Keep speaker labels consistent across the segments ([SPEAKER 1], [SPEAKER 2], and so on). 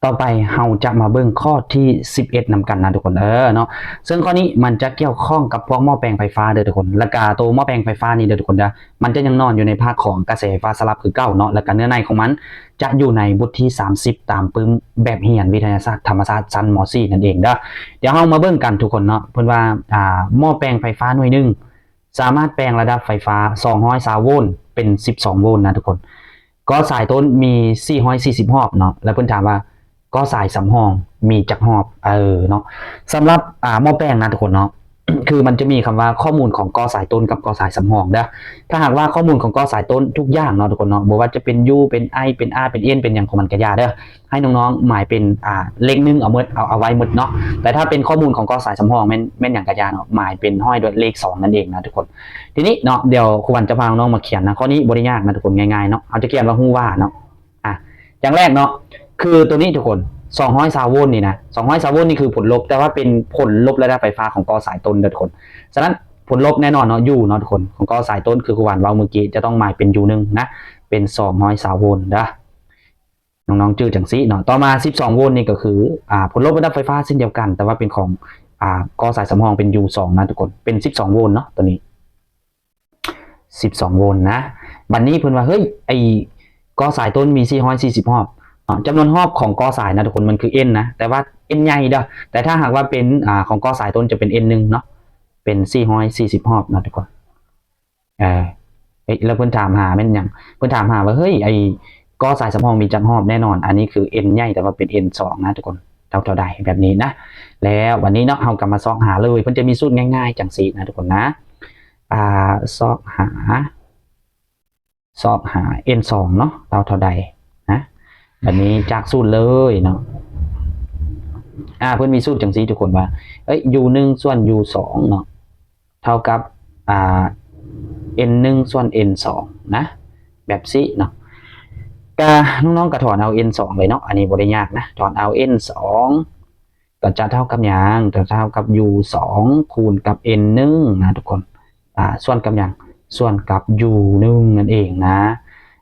[SPEAKER 1] ต่อไปเราจะมาเบิ่งข้อที่11นำกันนะทุกคนเนาะซึ่งข้อนี้มันจะเกี่ยวข้องกับพวกหม้อแปลงไฟฟ้าเด้อทุกคนและกาตัวหม้อแปลงไฟฟ้านี่เด้อทุกคนมันจะยังนอนอยู่ในภาคของกระแสไฟฟ้าสลับคือเก่าเนาะและเนื้อในของมันจะอยู่ในบทที่30ตามปึ้มแบบเรียนวิทยาศาสตร์ธรรมศาสตร์ชั้นม .4 นั่นเองเดี๋ยวเรามาเบิ่งกันทุกคนเนาะเพิ่นว่าหม้อแปลงไฟฟ้าหน่วยนึงสามารถแปลงระดับไฟฟ้า220โวลต์เป็น12โวลต์นะทุกคนก็สายต้นมี440รอบเนาะแล้วเพิ่นถามว่าก็สายสำรองมีจักรอบเนาะสำหรับหม้อแปลงนะทุกคนเนาะ คือมันจะมีคำว่าข้อมูลของกอสายต้นกับกอสายสำรองถ้าหากว่าข้อมูลของกอสายต้นทุกอย่างเนาะทุกคนเนาะบอกว่าจะเป็น U เป็น I เป็น R เป็น N เป็นอย่างของมันกระยาให้น้องๆหมายเป็นเลข1เอาไว้หมดเนาะแต่ถ้าเป็นข้อมูลของกอสายสำรองแม่นอย่างกระยาเนาะหมายเป็นห้อยด้วยเลข2นั่นเองนะทุกคนทีนี้เนาะเดี๋ยวครูวันจะพาน้องมาเขียนนะข้อนี้บริยากนะทุกคนง่ายๆเนาะเอาจะเขียนว่าฮู้ว่าเนาะอย่างแรกเนาะคือตัวนี้ทุกคน220โวลต์นี่นะ220โวลต์นี่คือผลลบแต่ว่าเป็นผลลบระดับไฟฟ้าของกอสายต้นทุกคนฉะนั้นผลลบแน่นอนเนาะ U เนาะทุกคนของกอสายต้นคือครูวันเว้าเมื่อกี้จะต้องหมายเป็น U1 นะเป็น220โวลต์น้องๆจื้อจังซี่เนาะต่อมา12โวลต์นี่ก็คือผลลบระดับไฟฟ้าเช่นเดียวกันแต่ว่าเป็นของกอสายสำรองเป็น U2 นะทุกคนเป็น12โวลต์เนาะตัวนี้12โวลต์นะบัดนี้เพิ่นว่าเฮ้ยไอ้กอสายต้นมี440รอบจำนวนรอบของกอสายนะทุกคนมันคือ n นะแต่ว่า n ใหญ่แต่ถ้าหากว่าเป็นของกอสายต้นจะเป็น n 1เนาะเป็น440รอบนะทุกคนแล้วเพิ่นถามหาแม่นยังเพิ่นถามหาว่าเฮ้ยไอ้กอสายสำรองมีจักรอบแน่นอนอันนี้คือ n ใหญ่แต่ว่าเป็น n 2นะทุกคนเท่าใดแบบนี้นะแล้ววันนี้เนาะเฮากลับมาซอกหาเลยเพิ่นจะมีสูตรง่ายๆจังซี่นะทุกคนนะซอกหา n 2เนาะเท่าใดนะแบบนี้จากสูตรเลยเนาะเพื่อนมีสูตรจังซี่ทุกคนว่าu1 ส่วน u2 เนาะเท่ากับn1 ส่วน n2 นะแบบซี่เนาะก็น้องๆก็ถอนเอา n2 เลยเนาะอันนี้บ่ได้ยากนะถอนเอา n2 ก็จะเท่ากับหยังจะเท่ากับ u2 คูณกับ n1 นะทุกคนส่วนกับหยังส่วนกับ u1 นั่นเองนะ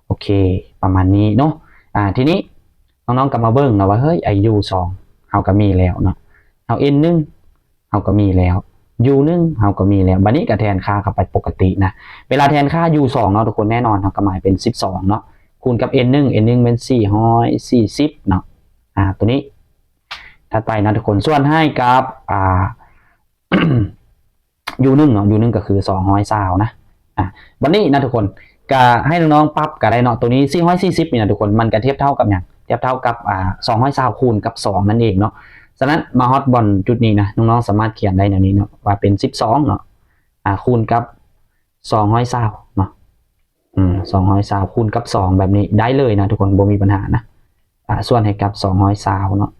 [SPEAKER 1] โอเคประมาณนี้เนาะทีนี้น้องๆกลับมาเบิ่งนะว่าเฮ้ยไอ้ u2 เฮาก็มีแล้วเนาะเอา n1 เฮาก็มีแล้ว u1 เฮาก็มีแล้วบัดนี้ก็แทนค่าเข้าไปปกตินะเวลาแทนค่า u2 เนาะทุกคนแน่นอนเฮาก็หมายเป็น12เนาะคูณกับ n1 เป็น440เนาะตัวนี้ถัดไปนะทุกคนส่วนให้กับu1 เนาะ u1 ก็คือ220นะวันนี้นะทุกคนก็ให้น้องๆปรับก็ได้เนาะตัวนี้440นี่นะทุกคนมันก็เทียบเท่ากับอย่างเทียบเท่ากับ220คูณกับ2นั่นเองเนาะฉะนั้นมาฮอตบอลจุดนี้นะน้องๆสามารถเขียนได้อย่างนี้เนาะว่าเป็น12เนาะคูณกับ220เนาะ220คูณกับ2แบบนี้ได้เลยนะทุกคนบ่มีปัญหานะส่วนให้กับ220เนาะ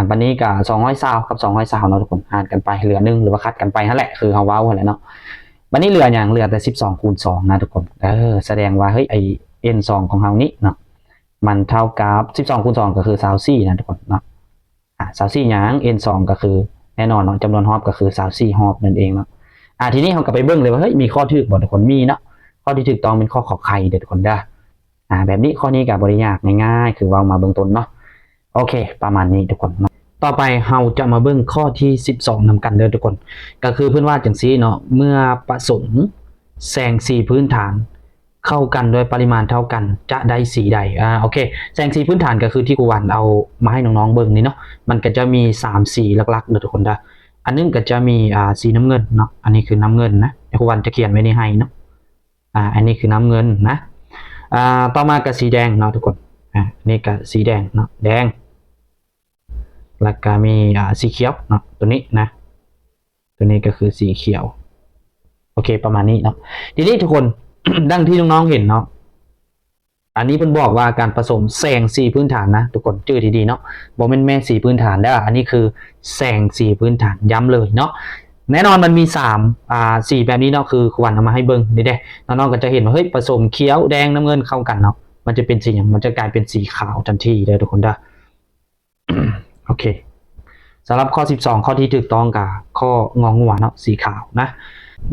[SPEAKER 1] วันนี้ก็220กับ220เนาะทุกคนหารกันไปเหลือ1หรือว่าคัดกันไปนั่นแหละคือเฮาเว้าหั่นแหละเนาะวันนี้เหลืออย่างเหลือแต่12คูณ2นะทุกคนแสดงว่าเฮ้ยไอ้ n2 ของเฮานี้เนาะมันเท่ากับ12คูณ2ก็คือ24นะทุกคนเนาะ24หยัง n2 ก็คือแน่นอนเนาะจำนวนรอบก็คือ24รอบนั่นเองเนาะทีนี้เฮาก็ไปเบิ่งเลยว่าเฮ้ยมีข้อถูกบ่ทุกคนมีเนาะข้อที่ถูกต้องเป็นข้อขอไข่เด้อทุกคนแบบนี้ข้อนี้ก็บ่ได้ยากง่ายๆคือเว้ามาเบื้องต้นเนาะโอเคประมาณนี้ทุกคนต่อไปเราจะมาเบิ่งข้อที่12นำกันเด้อทุกคนก็คือเพื่อนว่าจังซี่เนาะเมื่อประสงค์แสงสีพื้นฐานเข้ากันด้วยปริมาณเท่ากันจะได้สีใดโอเคแสงสีพื้นฐานก็คือที่กูวันเอามาให้น้องๆเบิ่งนี่เนาะมันก็จะมี3สีหลักๆเด้อทุกคนอันนึงก็จะมีสีน้ำเงินเนาะอันนี้คือน้ำเงินนะกูวันจะเขียนไว้ในให้เนาะอันนี้คือน้ำเงินนะต่อมาก็สีแดงเนาะทุกคนนี่ก็สีแดงเนาะแดงแล้วก็มีสีเขียวเนาะตัวนี้นะตัวนี้ก็คือสีเขียวโอเคประมาณนี้เนาะทีนี้ทุกคน ดังที่น้องๆเห็นเนาะอันนี้เพิ่นบอกว่าการผสมแสงสีพื้นฐานนะทุกคนจื้อดีๆเนาะบ่แม่นแม่สีพื้นฐานอันนี้คือแสงสีพื้นฐานย้ำเลยเนาะแน่นอนมันมี3สีแบบนี้เนาะคือควันเอามาให้เบิ่งนี่เด้น้องๆก็จะเห็นว่าเฮ้ยผสมเขียวแดงน้ำเงินเข้ากันเนาะมันจะเป็นสีอย่างมันจะกลายเป็นสีขาวทันทีเลยทุกคนโอเค สำหรับข้อ12ข้อที่ถูกต้องกับข้ององูเนาะสีขาวนะ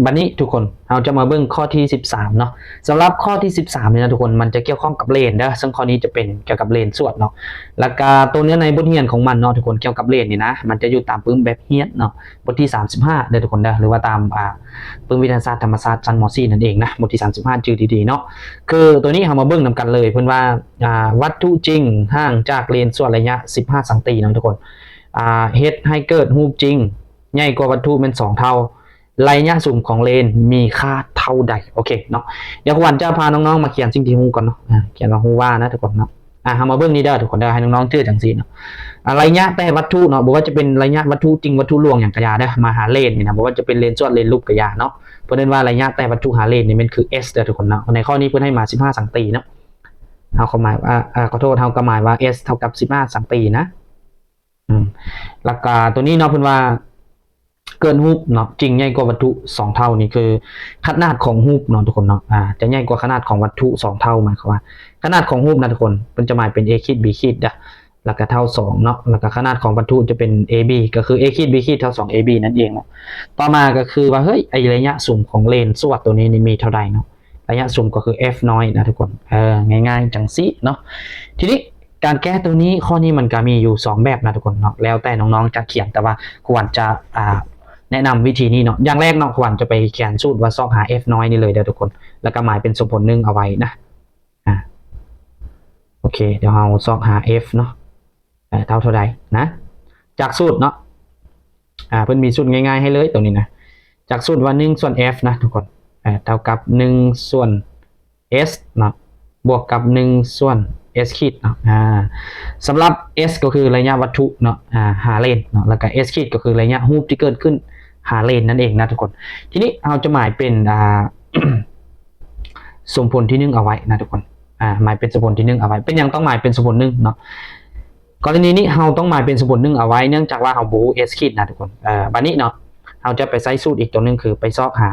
[SPEAKER 1] บัดนี้ทุกคนเราจะมาเบิ่งข้อที่13เนาะสำหรับข้อที่13เนี่ยนะทุกคนมันจะเกี่ยวข้องกับเลนเด้อซึ่งข้อนี้จะเป็นเกี่ยวกับเลนสวดเนาะแล้วก็ตัวเนื้อในบทเรียนของมันเนาะทุกคนเกี่ยวกับเลนนี่นะมันจะอยู่ตามปึ้มแบบเฮียนเนาะบทที่35เด้อทุกคนเด้อหรือว่าตามปึ้มวิทยาศาสตร์ธรรมศาสตร์ชั้นม .4 นั่นเองนะบทที่35ชื่อดีๆเนาะคือตัวนี้เรามาเบิ่งนำกันเลยเพิ่นว่าวัตถุจริงห่างจากเลนสวดระยะ15สังตีเนาะทุกคนเฮ็ดให้เกิดรูปจริงใหญ่กว่าวัตถุเป็น2เท่าระยะสุ่มของเลนมีค่าเท่าใดโอเคเนาะเดี๋ยววันจะพาน้องๆมาเขียนสิ่งที่ฮู้ก่อนเนาะเขียนว่าฮู้ว่านะทุกคนเนาะเอามาเบิ่งนี่เด้อทุกคนเด้อให้น้องๆชื่อจังซี่เนาะระยะแต่วัตถุเนาะบอกว่าจะเป็นระยะวัตถุจริงวัตถุลวงอย่างกระยาเด้อมาหาเลนนี่นะบอกว่าจะเป็นเลนสวดเลนรูปกระยาเนาะเพิ่นว่าระยะแต่วัตถุหาเลนนี่มันคือ s เด้อทุกคนเนาะในข้อนี้เพิ่นให้มา15สังตีเนาะเฮาก็หมายว่าขอโทษเฮาก็หมายว่า s เท่ากับ15สังตีนะแล้วก็ตัวนี้เนาะเพิ่นว่าเกินรูปเนาะจริงใหญ่กว่าวัตถุ2เท่านี่คือขนาดของรูปเนาะทุกคนเนาะจะใหญ่กว่าขนาดของวัตถุ2เท่าหมายความว่าขนาดของรูปนะทุกคนมันจะหมายเป็น a ขีด b ขีดนะแล้วก็เท่า2เนาะแล้วก็ขนาดของวัตถุจะเป็น ab ก็คือ a ขีด b ขีดเท่า2 ab นั่นเองเนาะต่อมาก็คือว่าเฮ้ยไอระยะสุ่มของเลนสวดตัวนี้นี่มีเท่าใดเนาะระยะสุ่มก็คือ f น้อยนะทุกคนง่ายๆจังซี่เนาะทีนี้การแก้ตัวนี้ข้อนี้มันก็มีอยู่2แบบนะทุกคนเนาะแล้วแต่น้องๆจะเขียนแต่ว่าควรจะแนะนำวิธีนี้เนาะอย่างแรกเนาะควรจะไปเขียนสูตรว่าซอกหา f น้อยนี่เลยเด้อทุกคนแล้วก็หมายเป็นสมผลหนึ่งเอาไว้นะโอเคเดี๋ยวเราซอกหา f เนาะเท่าใดนะจากสูตรเนาะเพิ่นมีสูตรง่ายๆให้เลยตรงนี้นะจากสูตรว่า1ส่วน f นะทุกคนเท่ากับ1ส่วน s เนาะบวกกับ1ส่วน s ขีดเนาะสำหรับ s ก็คือระยะวัตถุเนาะหาเลนเนาะแล้วก็ s ขีดก็คือระยะรูปที่เกิดขึ้นหาเลนนั่นเองนะทุกคนทีนี้เราจะหมายเป็นสมผลที่1เอาไว้นะทุกคนหมายเป็นสมผลที่1เอาไว้เป็นยังต้องหมายเป็นสมผล1เนาะกรณีนี้เราต้องหมายเป็นสมผล1เอาไว้เนื่องจากว่าเราบ่รู้ s ขีดนะทุกคนบัดนี้เนาะเราจะไปใช้สูตรอีกตัวนึงคือไปซอกหา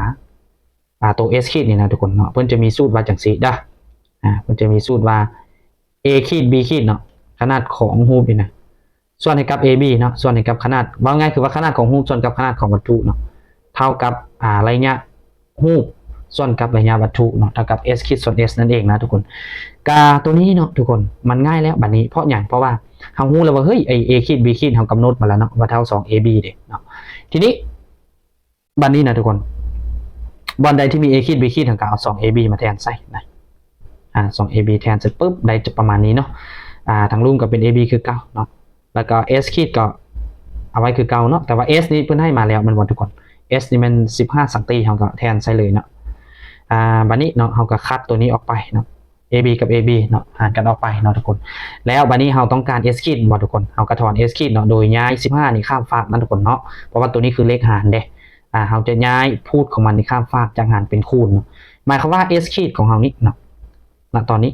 [SPEAKER 1] ตัว s ขีดนี่นะทุกคนเนาะเพิ่นจะมีสูตรว่าจังซี่เด้อเพิ่นจะมีสูตรว่า a ขีด b ขีดเนาะขนาดของรูปนี่นะส่วนให้กับ ab เนาะส่วนให้กับขนาดว่าง่ายคือว่าขนาดของรูปส่วนกับขนาดของวัตถุเนาะเท่ากับระยะรูปส่วนกับระยะวัตถุเนาะเท่ากับ s ขีดส่วน s นั่นเองนะทุกคนกาตัวนี้เนาะทุกคนมันง่ายแล้วบัดนี้เพราะอย่างเพราะว่าเฮารู้แล้วว่าเฮ้ยไอ้ a ขีด b ขีดเฮากำหนดมาแล้วเนาะว่าเท่า2 ab เด้เนาะทีนี้บัดนี้นะทุกคนบอลใดที่มี a ขีด b ขีดเฮาก็เอา2 ab มาแทนใส่นะ2 ab แทนเสร็จปุ๊บได้จะประมาณนี้เนาะทางรูปก็เป็น ab คือเก่าเนาะแล้วก็ s ขีดก็เอาไว้คือเก่าเนาะแต่ว่า s นี่เพิ่นให้มาแล้วมันบ่ทุกคน s นี่มัน15สังตีเฮาก็แทนใส่เลยเนาะบัดนี้เนาะเฮาก็คัดตัวนี้ออกไปเนาะ ab กับ ab เนาะหารกันออกไปเนาะทุกคนแล้วบัดนี้เฮาต้องการ s ขีดบ่ทุกคนเฮาก็ถอน s ขีดเนาะโดยย้าย15นี่ข้ามฝากนั่นทุกคนเนาะเพราะว่าตัวนี้คือเลขหารเด้เฮาจะย้ายพูดของมันนี่ข้ามฝากจากหารเป็นคูณเนาะหมายความว่า s ขีดของเฮานี่เนาะตอนนี้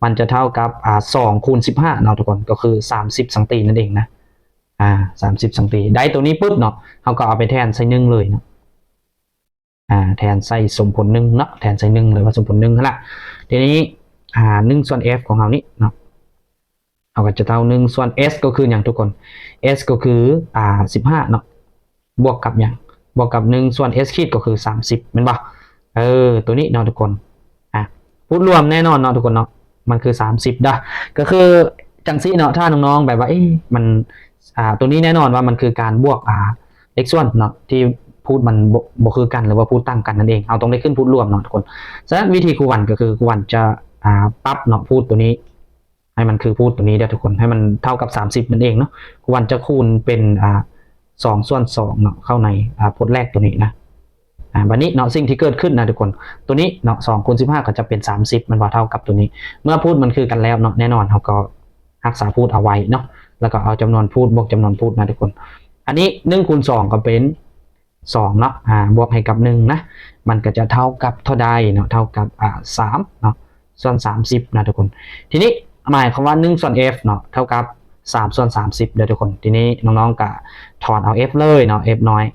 [SPEAKER 1] มันจะเท่ากับ2คูณ15เนาะทุกคนก็คือ30สังตีนั่นเองนะ30สังตีได้ตัวนี้ปุ๊บเนาะเฮาก็เอาไปแทนใส่1เลยเนาะแทนใส่สมผล1เนาะแทนใส่1เลยว่าสมผล1นั่นแหละทีนี้1ส่วน f ของเฮานี่เนาะเฮาก็จะเท่า1ส่วน s ก็คืออย่างทุกคน s ก็คือ15เนาะบวกกับอย่างบวกกับ1ส่วน s ขีดก็คือ30แม่นบ่ตัวนี้เนาะทุกคนพูดรวมแน่นอนเนาะทุกคนเนาะมันคือ30ด้ะก็คือจังซี่เนาะถ้าน้องๆแบบว่ามันตัวนี้แน่นอนว่ามันคือการบวกเลขส่วนเนาะที่พูดมันบ่คือกันหรือว่าพูดตั้งกันนั่นเองเอาตรงได้ขึ้นพูดรวมเนาะทุกคนฉะนั้นวิธีครูวันก็คือครูวันจะปรับเนาะพูดตัวนี้ให้มันคือพูดตัวนี้ได้ทุกคนให้มันเท่ากับ30นั่นเองเนาะครูวันจะคูณเป็น2ส่วน2เนาะเข้าในพจน์แรกตัวนี้นะวันนี้เนาะสิ่งที่เกิดขึ้นนะทุกคนตัวนี้เนาะ2คูณ15ก็จะเป็น30มันพอเท่ากับตัวนี้เมื่อพูดมันคือกันแล้วเนาะแน่นอนเราก็รักษาพูดเอาไว้เนาะแล้วก็เอาจำนวนพูดบวกจำนวนพูดนะทุกคนอันนี้1คูณ2ก็เป็น2เนาะบวกให้กับ1นะมันก็จะเท่ากับเท่าใดเนาะเท่ากับ3เนาะส่วน30นะทุกคนทีนี้หมายความว่า1ส่วน f เนาะเท่ากับ3ส่วน30เด้อทุกคนทีนี้น้องๆก็ถอนเอา f เลยเนาะ f น้อย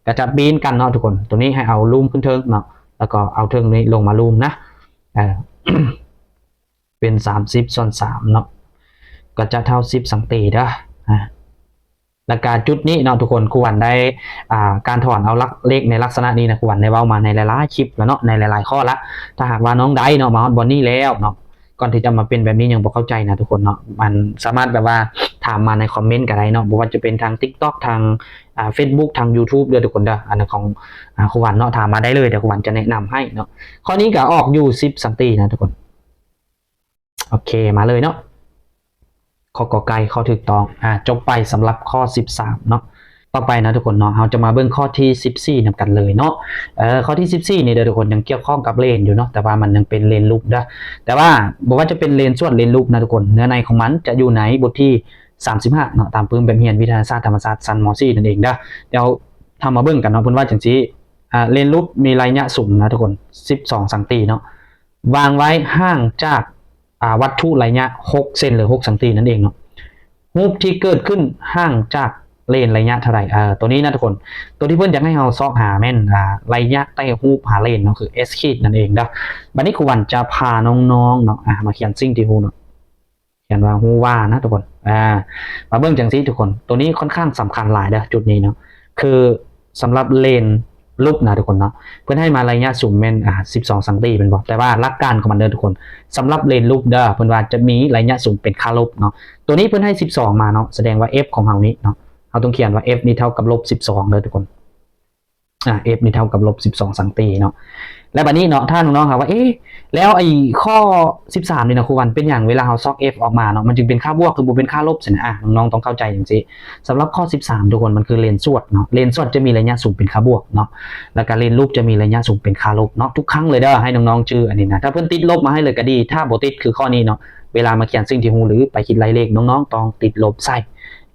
[SPEAKER 1] ก็จะบีนกันเนาะทุกคนตัวนี้ให้เอาลูมขึ้นเทิงเนาะแล้วก็เอาเทิงนี้ลงมาลูมนะเป็น30ส่วน3เนาะก็จะเท่า10สังตีเด้อ และการจุดนี้เนาะทุกคนครูวันได้การถอนเอาเลขในลักษณะนี้นะครูวันได้เว้ามาในหลายๆคลิปแล้วเนาะในหลายๆข้อละถ้าหากว่าน้องได้เนาะมาฮอดบอนนี่แล้วเนาะก่อนที่จะมาเป็นแบบนี้ยังบ่เข้าใจนะทุกคนเนาะมันสามารถแบบว่าถามมาในคอมเมนต์ก็ได้เนาะบ่ว่าจะเป็นทาง TikTok ทางFacebook ทาง YouTube เด้อทุกคนเด้ออันนั้นของครูวันเนาะถามมาได้เลยเดี๋ยวครูวันจะแนะนำให้เนาะข้อนี้ก็ออกอยู่10สังตีนะทุกคนโอเคมาเลยเนาะข้อกอไก่ข้อถูกต้องจบไปสำหรับข้อ13เนาะต่อไปนะทุกคนเนาะเราจะมาเบิ่งข้อที่14นำกันเลยเนาะข้อที่14นี่เด้อทุกคนยังเกี่ยวข้องกับเลนอยู่เนาะแต่ว่ามันยังเป็นเลนลูปนะแต่ว่าบอกว่าจะเป็นเลนส่วนเลนลูปนะทุกคนเนื้อในของมันจะอยู่ในบทที่35เนาะตามปื้มแบบเรียนวิทยาศาสตร์ธรรมศาสตร์ซันมอซี่นั่นเองเด้อเดี๋ยวทำมาเบิ่งกันเนาะเพิ่นว่าจังซี่เลนลูปมีระยะสูงนะทุกคน12สังตีเนาะวางไว้ห่างจากวัตถุระยะ6เซนหรือ6สังตีนั่นเองเนาะรูปที่เกิดขึ้นห่างจากเลนระยะเท่าไหร่ตัวนี้นะทุกคนตัวที่เพื่อนอยากให้เราซอกหาแม่นระยะใต้รูปหาเลนเนาะคือ S ขีดนั่นเองนะบัดนี้ครูวันจะพาน้องๆเนาะมาเขียนสิ่งที่ฮู้เนาะเขียนว่าฮู้ว่านะทุกคนมาเบิ่งจังซี่ทุกคนตัวนี้ค่อนข้างสำคัญหลายเด้อจุดนี้เนาะคือสำหรับเลนรูปนะทุกคนเนาะเพื่อนให้มาระยะสูงแม่น12สังตีเป็นบอกแต่ว่าหลักการของมันเด้อทุกคนสำหรับเลนรูปเด้อเพื่อนว่าจะมีระยะสูงเป็นค่าลบเนาะตัวนี้เพื่อนให้12มาเนาะแสดงว่า f ของเฮานี้เนาะเราต้องเขียนว่า f นี่เท่ากับ-12เลยทุกคนf นี่เท่ากับ-12สังตีเนาะและบัดนี้เนาะถ้าน้องๆครับว่าแล้วไอ้ข้อ13นี่นะครูวันเป็นอย่างเวลาเราซอก f ออกมาเนาะมันจึงเป็นค่าบวกคือบ่เป็นค่าลบสินะน้องๆต้องเข้าใจอย่างนี้สำหรับข้อ13ทุกคนมันคือเลนส่วนเนาะเลนส่วนจะมีระยะสูงเป็นค่าบวกเนาะแล้วก็เลนรูปจะมีระยะสูงเป็นค่าลบเนาะทุกครั้งเลยเด้อให้น้องๆชื่ออันนี้นะถ้าเพิ่นติดลบมาให้เลยก็ดีถ้าบ่ติดคือข้อนี้เนาะเวลามาเขียนสิ่งที่ฮู้หรือไปคิดรายเลขน้องๆต้องติดลบใส่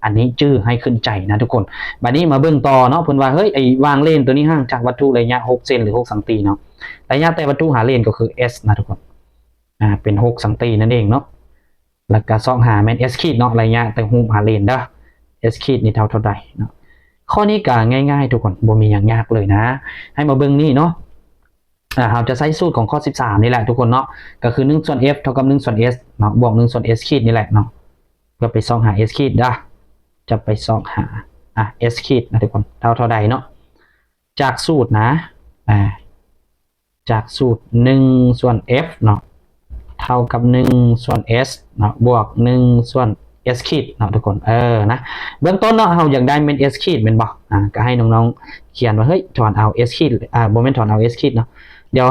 [SPEAKER 1] อันนี้ชื่อให้ขึ้นใจนะทุกคนบัดนี้มาเบิ่งต่อเนาะเพิ่นว่าเฮ้ยไอ้วางเลนตัวนี้ห่างจากวัตถุระยะ6เซนหรือ6สังตีเนาะระยะใต้วัตถุหาเลนก็คือ s นะทุกคนเป็น6สังตีนั่นเองเนาะแล้วก็ซองหาแม่น s ขีดเนาะระยะใต้รูปหาเลนเด้อ s ขีดนี่เท่าใดเนาะข้อนี้ก็ง่ายๆทุกคนบ่มีหยังยากเลยนะให้มาเบิ่งนี่เนาะเราจะใช้สูตรของข้อ13นี่แหละทุกคนเนาะก็คือ1ส่วน f เท่ากับ1ส่วน s เนาะบวก1ส่วน s ขีดนี่แหละเนาะก็ไปซองหา s ขีดเด้อจะไปซองหาs ขีดนะทุกคนเท่าใดเนาะจากสูตรนะจากสูตร1ส่วน f เนาะเท่ากับ1ส่วน s เนาะบวก1ส่วน s ขีดเนาะทุกคนนะเบื้องต้นเนาะเราอยากได้เป็น s ขีดเป็นบ่ก็ให้น้องๆเขียนว่าเฮ้ยถอนเอา s ขีดบ่แม่นถอนเอา s ขีดเนาะเดี๋ยว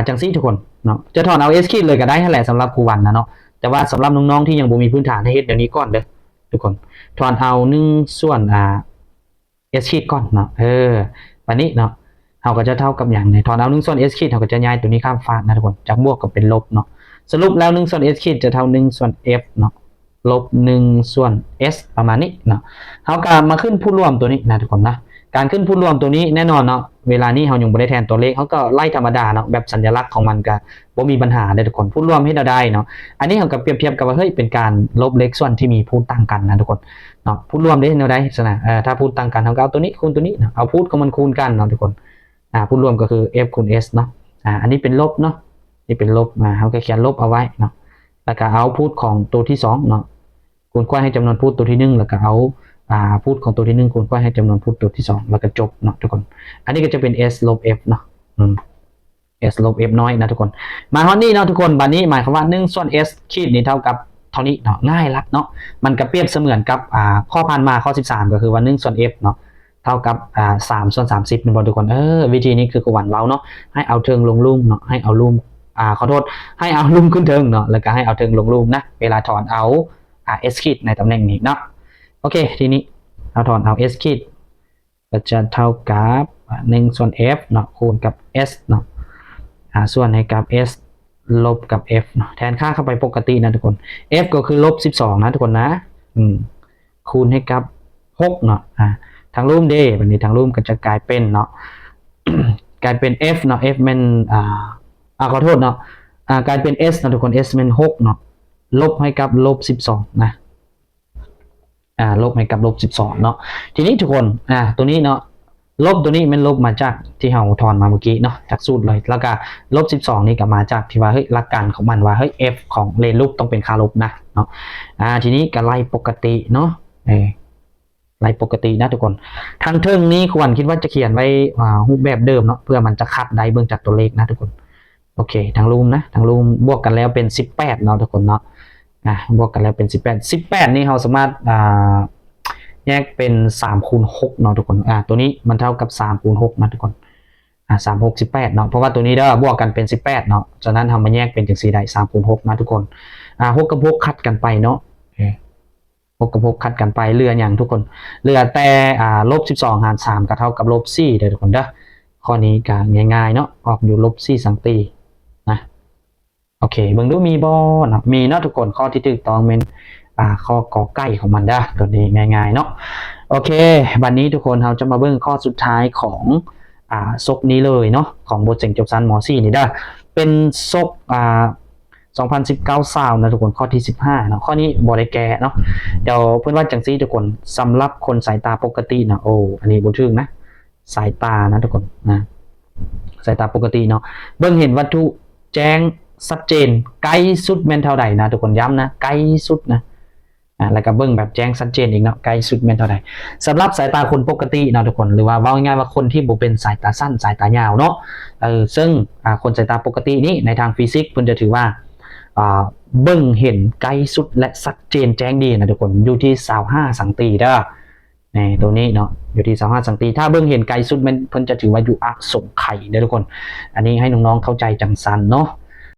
[SPEAKER 1] จังซี่ทุกคนเนาะจะถอนเอา s ขีดเลยก็ได้นั่นแหละสำหรับครูวันนะเนาะแต่ว่าสำหรับน้องๆที่ยังบ่มีพื้นฐานให้เฮ็ดเดี๋ยวนี้ก่อนเด้อทุกคนถอนเอา1ส่วนs ขีดก่อนเนาะวันนี้เนาะเราก็จะเท่ากับอย่างไหนถอนเอา1ส่วน s ขีดเราก็จะย้ายตัวนี้ข้ามฟากนะทุกคนจากบวกก็เป็นลบเนาะสรุปแล้ว1ส่วน s ขีดจะเท่า1ส่วน f เนาะลบ1ส่วน s ประมาณนี้เนาะเราก็มาขึ้นผู้ร่วมตัวนี้นะทุกคนนะการขึ้นผู้ร่วมตัวนี้แน่นอนเนาะเวลานี้เรายังบ่ได้แทนตัวเลขเขาก็ไล่ธรรมดาเนาะแบบสัญลักษณ์ของมันก็บ่มีปัญหาเลยทุกคนผู้ร่วมให้เราได้เนาะอันนี้เราก็เปรียบเทียบกับว่าเฮ้ยเป็นการลบเลขส่วนที่มีพูดต่างกันนะทุกคนเนาะพูดร่วมได้เราได้สนะถ้าพูดต่างกันเราก็เอาตัวนี้คูณตัวนี้เอาพูดของมันคูณกันเนาะทุกคนพูดร่วมก็คือ f คูณ s เนาะอันนี้เป็นลบเนาะนี่เป็นลบเราก็เขียนลบเอาไว้เนาะแล้วก็เอาพูดของตัวที่2เนาะคูณกว้ให้จำนวนพูดตัวที่1แล้วก็เอาพูดของตัวที่1คูณกว้ให้จำนวนพูดตัวที่2แล้วก็จบเนาะทุกคนอันนี้ก็จะเป็น s ลบ f เนาะs ลบ f น้อยนะทุกคนมาเท่านี้เนาะทุกคนบัดนี้หมายความว่า1ส่วน s ขีดนี่เท่ากับเท่านี้เนาะง่ายละเนาะมันก็เปรียบเสมือนกับข้อผ่านมาข้อ13ก็คือว่า1ส่วน f เนาะเท่ากับ3ส่วน30เป็นบอลทุกคนวิธีนี้คือขวัญเว้าเนาะให้เอาเทิงลงลุ่มเนาะให้เอาลุ่มขอโทษให้เอาลุ่มขึ้นเทิงเนาะแล้วก็ให้เอาเทิงลงลุ่มนะเวลาถอนเอาs ขีดในตำแหน่งนี้เนาะโอเคทีนี้เราถอนเอา s ขีดก็จะเท่ากับ1ส่วน f เนาะคูณกับ s เนาะส่วนให้กับ s ลบกับ f เนาะแทนค่าเข้าไปปกตินะทุกคน f ก็คือ-12นะทุกคนนะคูณให้กับ6เนาะทางรูมเดแบบนี้ทางรูมก็จะกลายเป็นเนาะ กลายเป็น f เนาะ f มันขอโทษเนาะกลายเป็น s นะทุกคน s มัน6เนาะลบให้กับ-12นะลบให้กับ-12เนาะทีนี้ทุกคนตัวนี้เนาะลบตัวนี้มันลบมาจากที่เราถอนมาเมื่อกี้เนาะจากสูตรเลยแล้วก็-12นี่ก็มาจากที่ว่าเฮ้ยหลักการของมันว่าเฮ้ย f ของเลนรูปต้องเป็นค่าลบนะเนาะทีนี้ก็ไล่ปกติเนาะ ไหลปกตินะทุกคนทางเทิงนี้ควรคิดว่าจะเขียนไว้รูปแบบเดิมเนาะเพื่อมันจะคัดได้เบื้องจากตัวเลขนะทุกคนโอเคทางรูมนะทางรูมบวกกันแล้วเป็น18เนาะทุกคนเนาะบวกกันแล้วเป็น18นี่เราสามารถแยกเป็น3คูณ6เนาะทุกคนตัวนี้มันเท่ากับ3คูณ6นะทุกคน3 6 18เนาะเพราะว่าตัวนี้เด้อบวกกันเป็น18เนาะฉะนั้นทำมาแยกเป็นจังซี่ได้3คูณ6นะทุกคน6กับ6คัดกันไปเนาะ6กับ6คัดกันไปเหลืออย่างทุกคนเหลือแต่ลบ12หาร3ก็เท่ากับลบ4เด้อทุกคนเด้อข้อนี้ก็ง่ายๆเนาะออกอยู่ลบ4สังตีนะโอเคเบิ่งดูมีบ่เนาะมีเนาะทุกคนข้อที่ถูกต้องเป็นข้อกอไก่ของมันเด้อตัวนี้ง่ายๆเนาะโอเควันนี้ทุกคนเราจะมาเบิ่งข้อสุดท้ายของซกนี้เลยเนาะของบทเสียงจบสั้นม.4 นี่เด้อเป็นซก2019 ซาวนะทุกคนข้อที่15เนาะข้อนี้บ่ได้แก้เนาะเดี๋ยวเพื่อนว่าจังซี่ทุกคนสำหรับคนสายตาปกตินะโอ้อันนี้บ่ถึงนะสายตานะทุกคนนะสายตาปกติเนาะเบิ่งเห็นวัตถุแจ้งชัดเจนไกลสุดแม่นเท่าใดนะทุกคนย้ำนะไกลสุดนะแล้วก็เบิ่งแบบแจ้งชัดเจนอีกเนาะไกลสุดแม่นเท่าใดสำหรับสายตาคนปกติเนาะทุกคนหรือว่าง่ายๆว่าคนที่บ่เป็นสายตาสั้นสายตายาวเนาะซึ่งคนสายตาปกตินี่ในทางฟิสิกส์เพิ่นจะถือว่าเบิ่งเห็นไกลสุดและชัดเจนแจ้งดีนะทุกคนอยู่ที่25สังตีเด้อนี่ตัวนี้เนาะอยู่ที่25สังตีถ้าเบิ่งเห็นไกลสุดมันเพิ่นจะถือว่าอยู่อสงไขยเด้อทุกคนอันนี้ให้น้องๆเข้าใจจังซันเนาะ